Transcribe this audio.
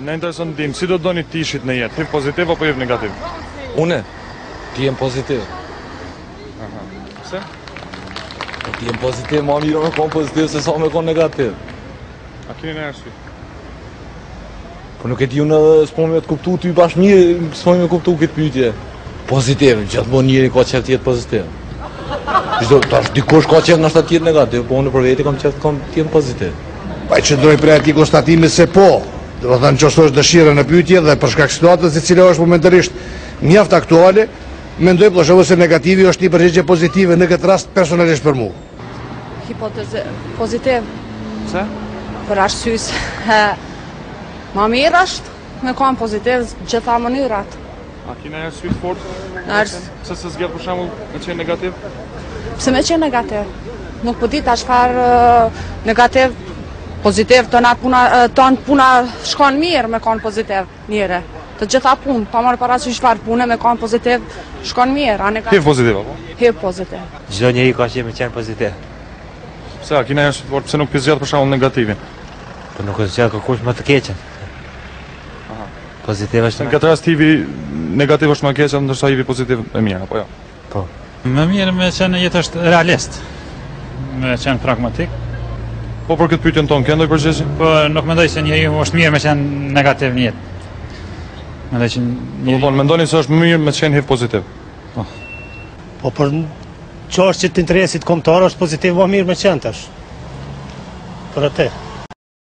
Ne intereson të dim, si do doni të ishit në jetë, HIV pozitiv apo HIV negativ? Une, ti jem pozitiv. Pse? Ti jem pozitiv, ma mirë me kon pozitiv se sa me kon negativ. A keni në arsye? Po nuk e ti unë s'po me të kuptu ty bashkë mirë, s'po me kuptu këtë pyetje. Pozitiv, gjithmonë njëri ka qef tjetë pozitiv. Tash dikush ka qef nështë tjetë negativ, po unë për veti kam qef tjetë pozitiv. Pa i qëndroj prej ati konstatimi se po, dhe më thënë që është dëshira në pyetje dhe përshka situatës e cila është momentalisht mjaft aktuale, mendoj ploshovë se negativi është një përgjigje pozitive në këtë rast personalisht për mu. Hipotezë pozitiv. Pse? Për arsyes ma mirë është me kanë pozitiv gjitha mënyrat. A keni arsye të fortë? Pse se zgjedh për shembull me qenë negativ? Pse me qenë negativ? Nuk po di tash çfarë negativ, pozitiv tonë puna shkon mirë me kanë pozitiv njëre. Të gjitha punë, pa marrë parasysh çfarë pune me kanë pozitiv shkon mirë, a negativ? HIV pozitiv apo? HIV pozitiv. Çdo njeri ka qenë me qenë pozitiv. Pse a keni arsye të fortë pse nuk pi zgjedh për shembull negativin? Po nuk është zgjedh kërkush më të keqen. Pozitiv është. Në këtë rast HIV negativ është më keq, ndërsa HIV pozitiv e mirë apo jo? Po. Më mirë me qenë jetë është realist, me qenë pragmatik. Po për këtë pyetjen tonë, ke ndonjë përgjigje? Po nuk mendoj se njeriu është mirë me qenë negativ në jetë. Mendoj që Po mendoni se është më mirë me qenë HIV pozitiv? Po për çështjet të interesit kombëtar është pozitiv më mirë me qenë tash. Për atë.